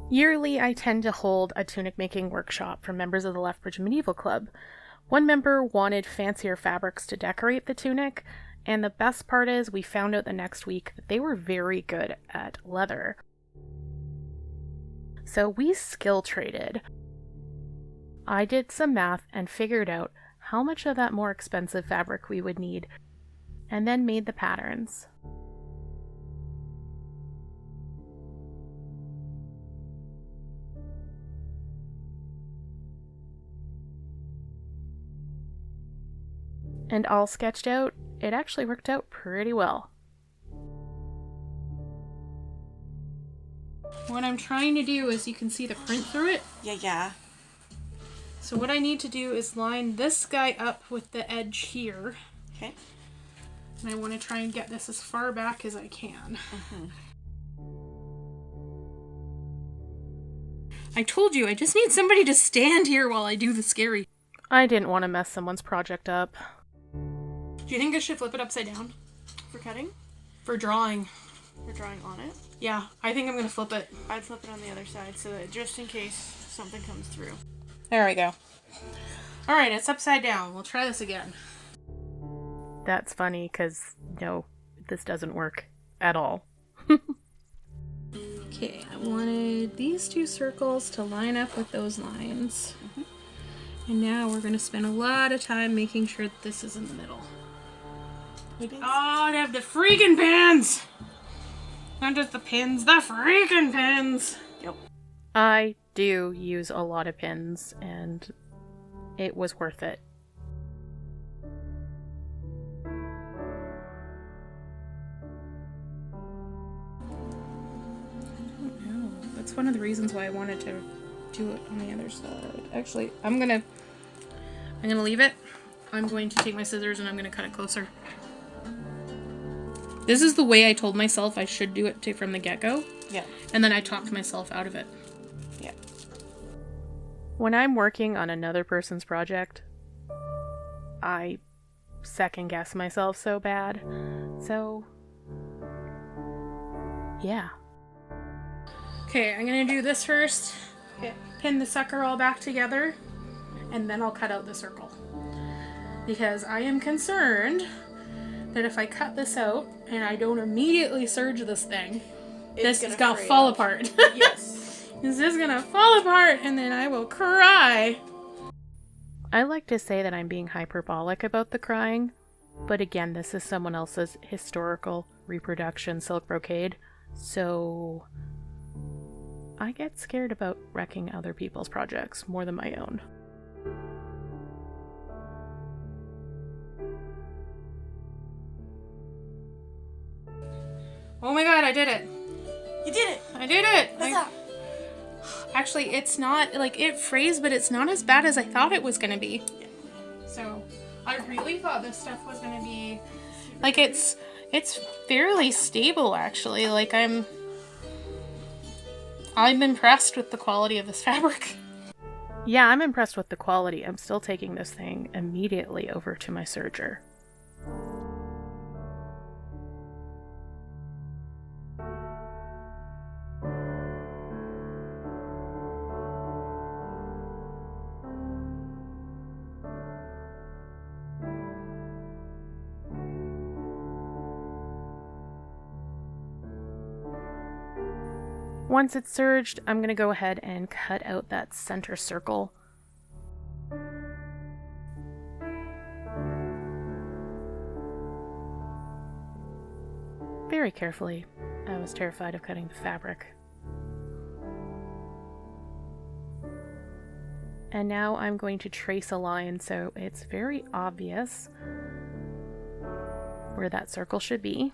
Yearly, I tend to hold a tunic-making workshop for members of the Lethbridge Medieval Club. One member wanted fancier fabrics to decorate the tunic, and the best part is we found out the next week that they were very good at leather. So we skill traded. I did some math and figured out how much of that more expensive fabric we would need, and then made the patterns. And all sketched out, it actually worked out pretty well. What I'm trying to do is, you can see the print through it. Yeah. So what I need to do is line this guy up with the edge here. Okay. And I want to try and get this as far back as I can. I told you, I just need somebody to stand here while I do the scary. I didn't want to mess someone's project up. Do you think I should flip it upside down? For cutting? For drawing. For drawing on it? Yeah, I think I'm going to flip it. I'd flip it on the other side so that just in case something comes through. There we go. Alright, it's upside down. We'll try this again. That's funny, because, no, this doesn't work at all. Okay, I wanted these two circles to line up with those lines. And now we're going to spend a lot of time making sure that this is in the middle. Oh, I have the freaking pins! Not just the pins, the freaking pins! Yep. I do use a lot of pins, and it was worth it. No, that's one of the reasons why I wanted to do it on the other side. Actually, I'm gonna leave it. I'm going to take my scissors and I'm gonna cut it closer. This is the way I told myself I should do it from the get-go. Yeah. And then I talked myself out of it. Yeah. When I'm working on another person's project, I second guess myself so bad. So, yeah. Okay, I'm gonna do this first. Okay. Pin the sucker all back together, and then I'll cut out the circle. Because I am concerned that if I cut this out and I don't immediately serge this thing, this is gonna fall apart. Yes. This is gonna fall apart and then I will cry. I like to say that I'm being hyperbolic about the crying, but again, this is someone else's historical reproduction silk brocade, so I get scared about wrecking other people's projects more than my own. Oh my god, I did it! You did it! I did it! What's up? Actually, it's not, like, it phrased, but it's not as bad as I thought it was gonna be. Yeah. So, I really thought this stuff was gonna be, like, it's fairly stable, actually. Like, I'm impressed with the quality of this fabric. Yeah, I'm impressed with the quality. I'm still taking this thing immediately over to my serger. Once it's serged, I'm going to go ahead and cut out that center circle. Very carefully. I was terrified of cutting the fabric. And now I'm going to trace a line so it's very obvious where that circle should be.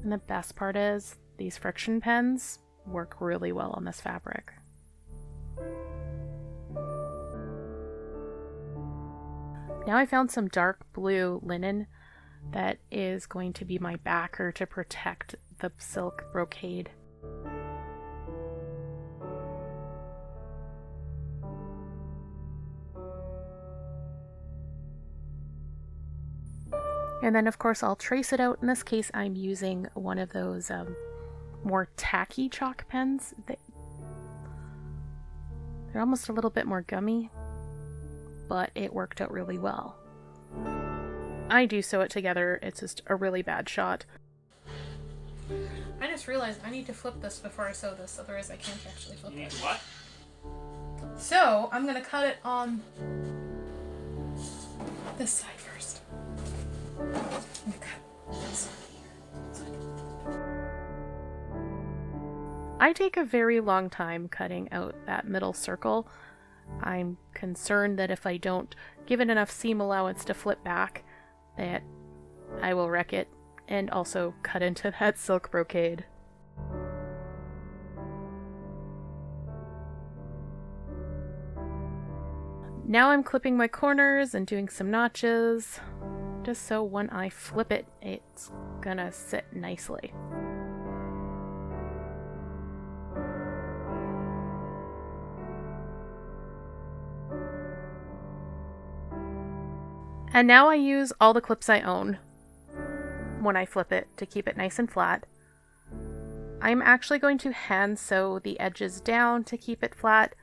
And the best part is, these friction pens work really well on this fabric. Now I found some dark blue linen that is going to be my backer to protect the silk brocade. And then of course I'll trace it out. In this case I'm using one of those more tacky chalk pens. They're almost a little bit more gummy, but it worked out really well. I do sew it together. It's just a really bad shot. I just realized I need to flip this before I sew this, otherwise I can't actually flip it. You need to what? So, I'm gonna cut it on this side first. I'm gonna cut this side here. I take a very long time cutting out that middle circle. I'm concerned that if I don't give it enough seam allowance to flip back, that I will wreck it and also cut into that silk brocade. Now I'm clipping my corners and doing some notches, just so when I flip it, it's gonna sit nicely. And now I use all the clips I own when I flip it to keep it nice and flat. I'm actually going to hand sew the edges down to keep it flat.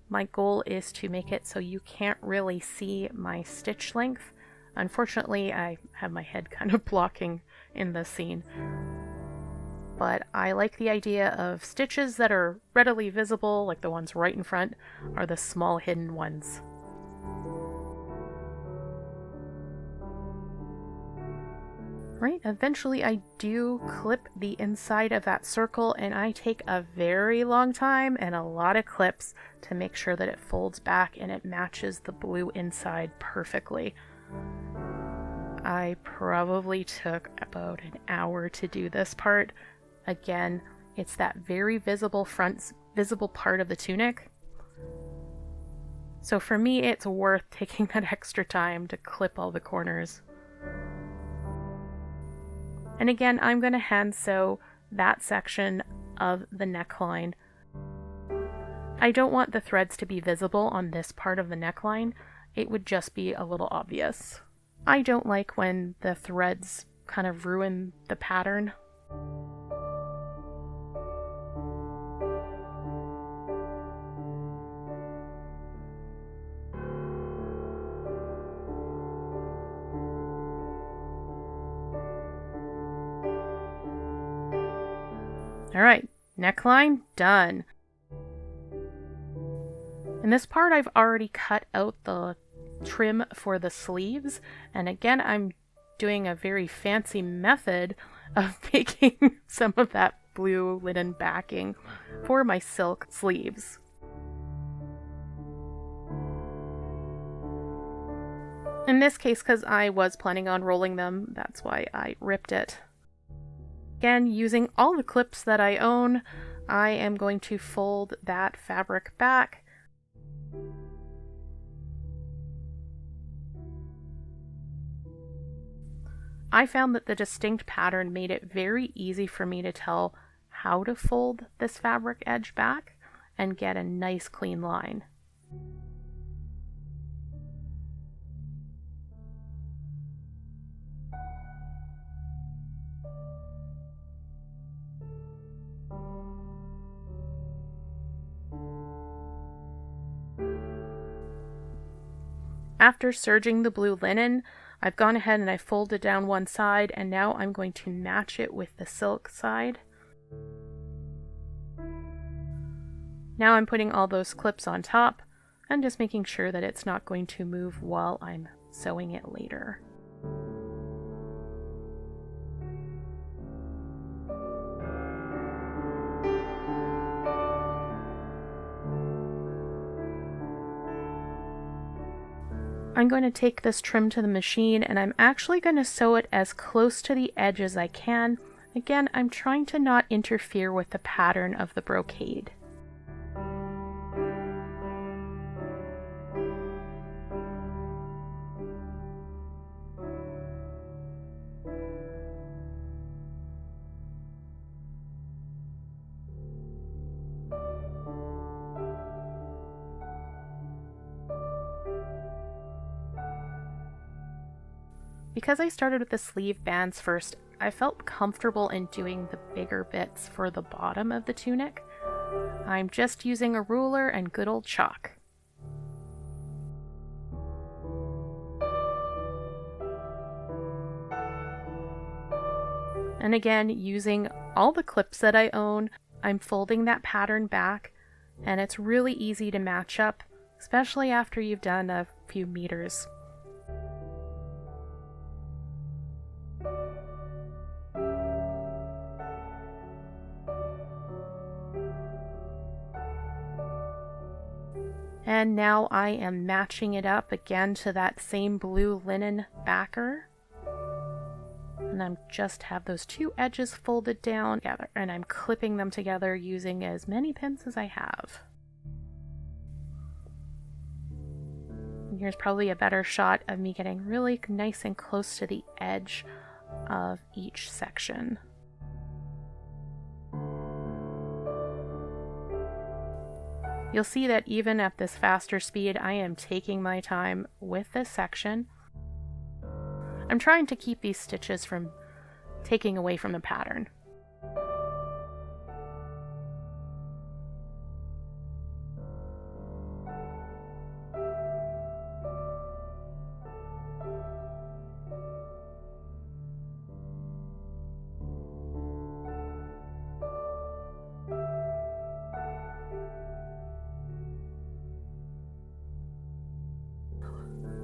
My goal is to make it so you can't really see my stitch length. Unfortunately, I have my head kind of blocking in this scene. But I like the idea of stitches that are readily visible, like the ones right in front, are the small hidden ones. Right, eventually I do clip the inside of that circle, and I take a very long time and a lot of clips to make sure that it folds back and it matches the blue inside perfectly. I probably took about an hour to do this part. Again, it's that very visible visible part of the tunic. So for me, it's worth taking that extra time to clip all the corners. And again, I'm going to hand sew that section of the neckline. I don't want the threads to be visible on this part of the neckline. It would just be a little obvious. I don't like when the threads kind of ruin the pattern. Alright, neckline done. In this part, I've already cut out the trim for the sleeves, and again, I'm doing a very fancy method of making some of that blue linen backing for my silk sleeves. In this case, because I was planning on rolling them, that's why I ripped it. Again, using all the clips that I own, I am going to fold that fabric back. I found that the distinct pattern made it very easy for me to tell how to fold this fabric edge back and get a nice clean line. After serging the blue linen, I've gone ahead and I folded down one side, and now I'm going to match it with the silk side. Now I'm putting all those clips on top and just making sure that it's not going to move while I'm sewing it later. I'm going to take this trim to the machine, and I'm actually going to sew it as close to the edge as I can. Again, I'm trying to not interfere with the pattern of the brocade. Because I started with the sleeve bands first, I felt comfortable in doing the bigger bits for the bottom of the tunic. I'm just using a ruler and good old chalk. And again, using all the clips that I own, I'm folding that pattern back, and it's really easy to match up, especially after you've done a few meters. And now I am matching it up again to that same blue linen backer. And I'm just have those two edges folded down together, and I'm clipping them together using as many pins as I have. And here's probably a better shot of me getting really nice and close to the edge of each section. You'll see that even at this faster speed, I am taking my time with this section. I'm trying to keep these stitches from taking away from the pattern.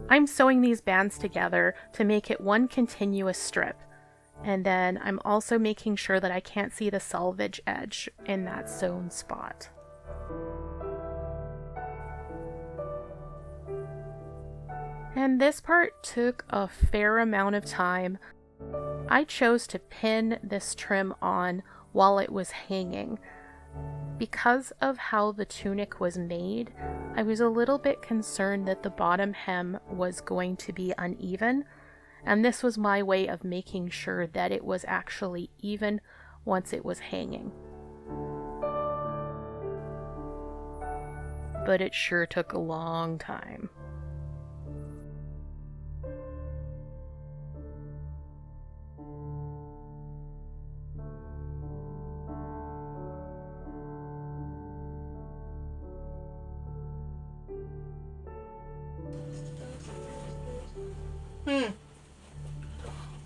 I'm sewing these bands together to make it one continuous strip, and then I'm also making sure that I can't see the selvage edge in that sewn spot. And this part took a fair amount of time. I chose to pin this trim on while it was hanging. Because of how the tunic was made, I was a little bit concerned that the bottom hem was going to be uneven, and this was my way of making sure that it was actually even once it was hanging. But it sure took a long time.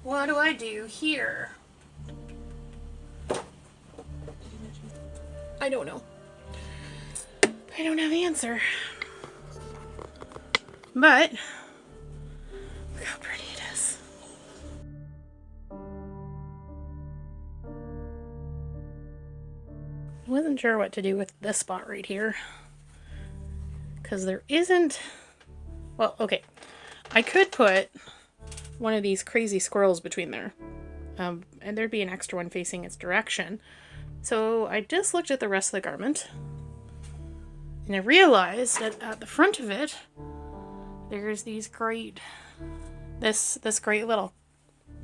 What do I do here? I don't know. I don't have the answer. But look how pretty it is. I wasn't sure what to do with this spot right here, because there isn't, well, okay, I could put one of these crazy squirrels between there, and there'd be an extra one facing its direction. So I just looked at the rest of the garment, and I realized that at the front of it, there's these great, this great little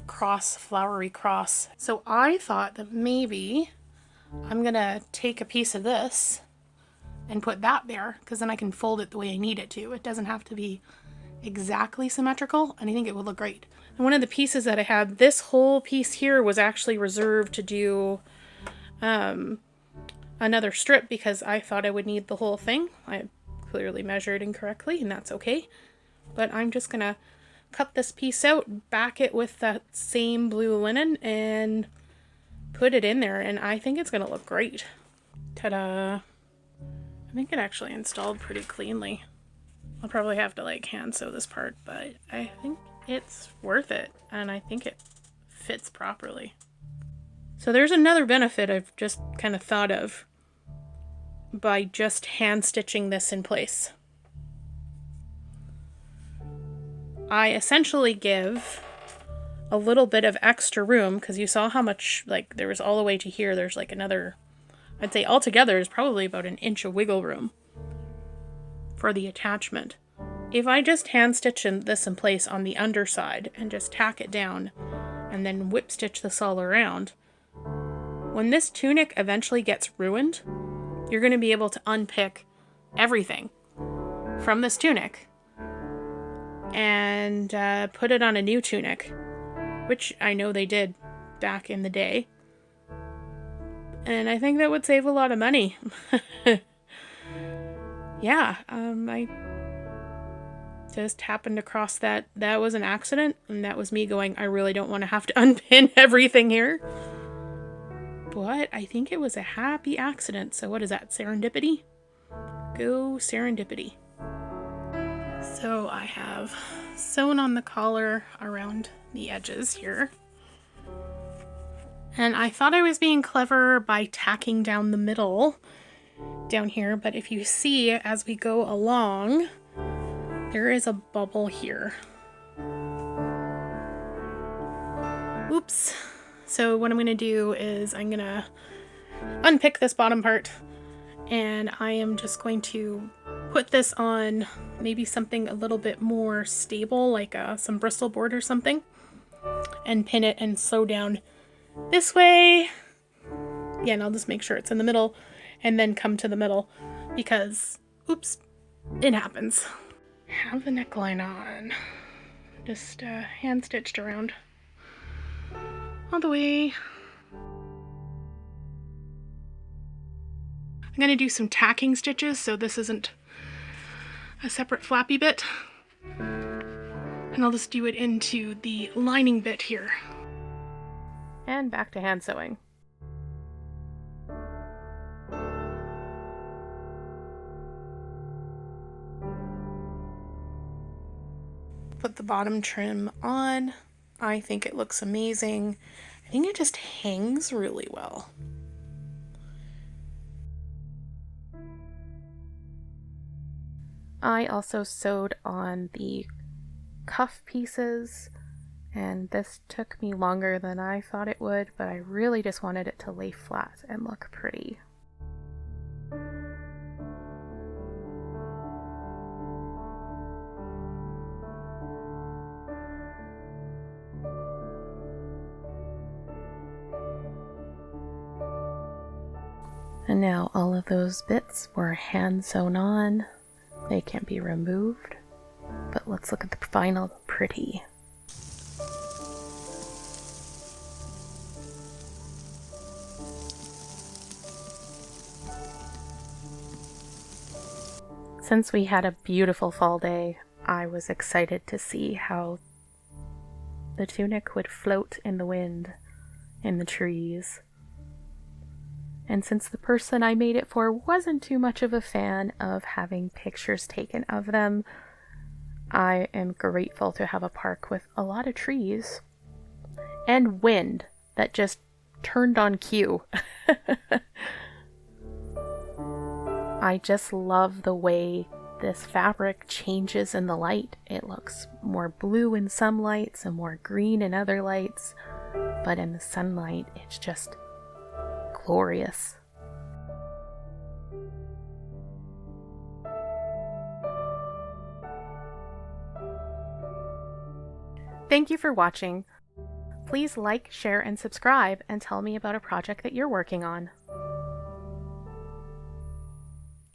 cross, flowery cross. So I thought that maybe I'm gonna take a piece of this and put that there, because then I can fold it the way I need it to. It doesn't have to be exactly symmetrical, and I think it would look great. And one of the pieces that I had, this whole piece here was actually reserved to do another strip, because I thought I would need the whole thing. I clearly measured incorrectly, and that's okay. But I'm just gonna cut this piece out, back it with that same blue linen, and put it in there, and I think it's gonna look great. Ta-da! I think it actually installed pretty cleanly. I'll probably have to like hand sew this part, but I think it's worth it, and I think it fits properly. So there's another benefit I've just kind of thought of by just hand stitching this in place. I essentially give a little bit of extra room, because you saw how much, like, there was all the way to here, there's like another, I'd say altogether is probably about an inch of wiggle room for the attachment. If I just hand stitch this in place on the underside and just tack it down and then whip stitch this all around, when this tunic eventually gets ruined, you're going to be able to unpick everything from this tunic and put it on a new tunic, which I know they did back in the day. And I think that would save a lot of money. Yeah, I just happened across that. That was an accident, and that was me going, I really don't want to have to unpin everything here. But I think it was a happy accident. So what is that, serendipity? Go serendipity. So I have sewn on the collar around the edges here. And I thought I was being clever by tacking down the middle down here, but if you see as we go along, there is a bubble here. Oops. So what I'm going to do is I'm going to unpick this bottom part, and I am just going to put this on maybe something a little bit more stable, like some Bristol board or something, and pin it and sew down this way. Yeah, and I'll just make sure it's in the middle and then come to the middle because, oops, it happens. Have the neckline on. Just hand stitched around all the way. I'm going to do some tacking stitches so this isn't a separate flappy bit. And I'll just do it into the lining bit here. And back to hand sewing. Put the bottom trim on. I think it looks amazing. I think it just hangs really well. I also sewed on the cuff pieces, and this took me longer than I thought it would, but I really just wanted it to lay flat and look pretty. And now all of those bits were hand sewn on. They can be removed, but let's look at the final pretty. Since we had a beautiful fall day, I was excited to see how the tunic would float in the wind in the trees. And since the person I made it for wasn't too much of a fan of having pictures taken of them, I am grateful to have a park with a lot of trees and wind that just turned on cue. I just love the way this fabric changes in the light. It looks more blue in some lights and more green in other lights, but in the sunlight, it's just glorious. Thank you for watching. Please like, share, and subscribe, and tell me about a project that you're working on.